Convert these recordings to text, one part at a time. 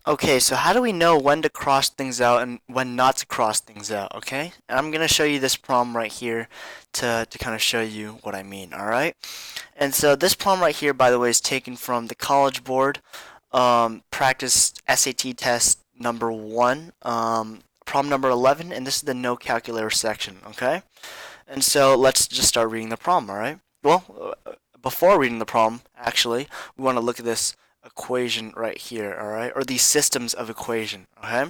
Okay, so how do we know when to cross things out and when not to cross things out, okay? And I'm going to show you this problem right here to kind of show you what I mean, alright? And so this problem right here, by the way, is taken from the College Board practice SAT test number 1, problem number 11, and this is the no calculator section, okay? And so let's just start reading the problem, alright? Well, before reading the problem, actually, we want to look at this equation right here, alright? Or these systems of equation, okay?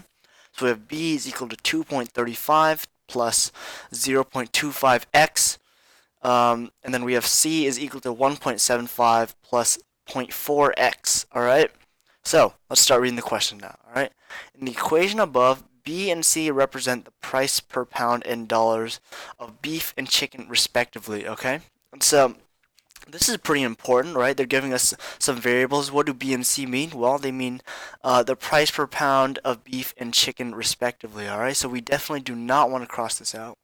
So we have b is equal to 2.35 plus 0.25x, and then we have c is equal to 1.75 plus 0.4x, alright? So let's start reading the question now, alright? In the equation above, B and C represent the price per pound in dollars of beef and chicken respectively, okay? And so this is pretty important, right? They're giving us some variables. What do B and C mean? Well, they mean the price per pound of beef and chicken respectively, alright? So we definitely do not want to cross this out,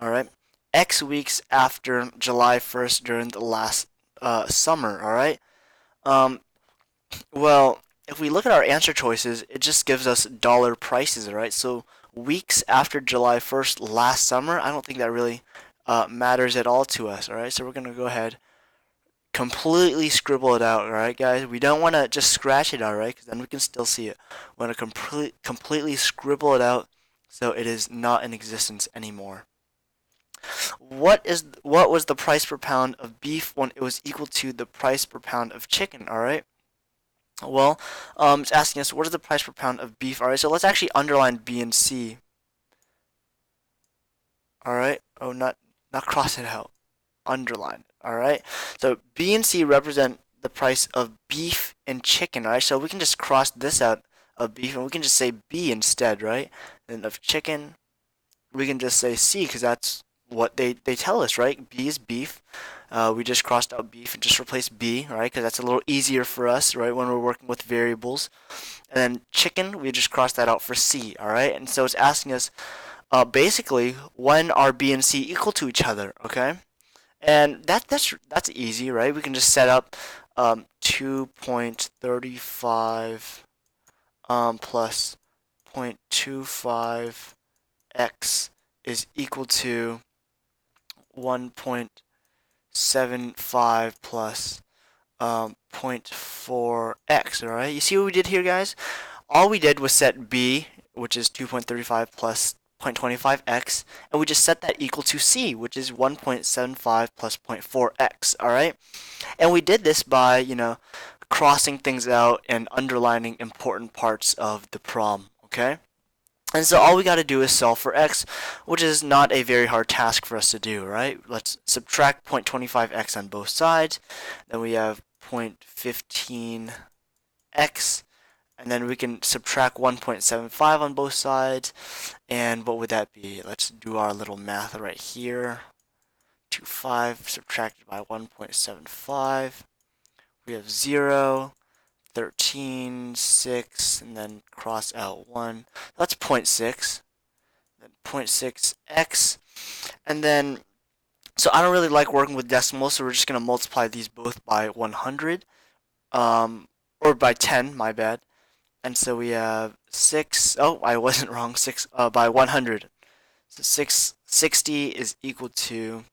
alright? X weeks after July 1st during the last summer, alright? Um, well, if we look at our answer choices, it just gives us dollar prices, right? So weeks after July 1st last summer, I don't think that really matters at all to us, all right? So we're going to go ahead, completely scribble it out, all right, guys? We don't want to just scratch it out, right? Because then we can still see it. We want to completely scribble it out so it is not in existence anymore. What was the price per pound of beef when it was equal to the price per pound of chicken, all right? Well, it's asking us what is the price per pound of beef. All right, so let's actually underline B and C. All right. Oh, not cross it out. Underline. All right. So B and C represent the price of beef and chicken. All right. So we can just cross this out of beef, and we can just say B instead, right? And of chicken, we can just say C because that's what they tell us, right? B is beef. We just crossed out beef and just replaced B, right? Because that's a little easier for us, right? When we're working with variables. And then chicken, we just crossed that out for C, all right? And so it's asking us basically when are B and C equal to each other, okay? And that's easy, right? We can just set up 2.35 plus 0.25 x is equal to 1.75 plus 0.4x, alright? You see what we did here, guys? All we did was set b, which is 2.35 plus 0.25x, and we just set that equal to c, which is 1.75 plus 0.4x, alright? And we did this by, crossing things out and underlining important parts of the problem, okay? And so all we got to do is solve for x, which is not a very hard task for us to do, right? Let's subtract 0.25x on both sides. Then we have 0.15x, and then we can subtract 1.75 on both sides. And what would that be? Let's do our little math right here. 25 subtracted by 1.75. We have 0. 13, 6, and then cross out 1. That's 0.6. Then 0.6x. And then, so I don't really like working with decimals, so we're just going to multiply these both by 100. Or by 10, my bad. And so we have 6, oh, I wasn't wrong, 6 by 100. So 660 is equal to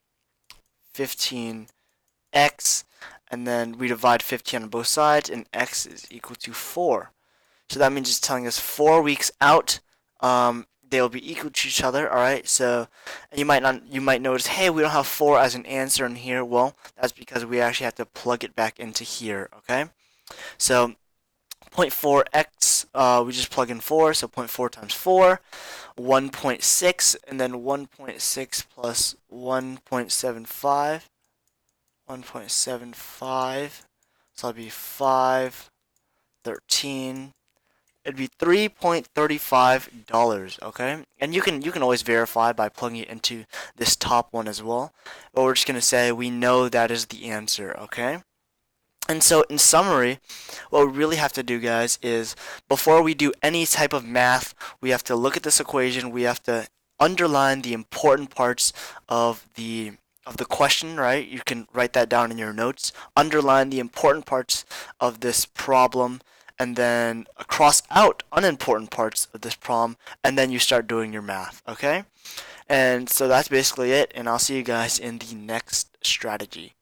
15x, and then we divide 15 on both sides, and x is equal to 4. So that means it's telling us 4 weeks out, they will be equal to each other. All right. So you might notice, hey, we don't have 4 as an answer in here. Well, that's because we actually have to plug it back into here. Okay. So 0.4x, we just plug in 4, so 0.4 times 4, 1.6, and then 1.6 plus 1.75. 1.75, so that'd be 5, 13. It'd be $3.35, okay? And you can always verify by plugging it into this top one as well. But we're just gonna say we know that is the answer, okay? And so in summary, what we really have to do, guys, is before we do any type of math, we have to look at this equation, we have to underline the important parts of the question, right? You can write that down in your notes. Underline the important parts of this problem, and then cross out unimportant parts of this problem, and then you start doing your math, okay? And so that's basically it, and I'll see you guys in the next strategy.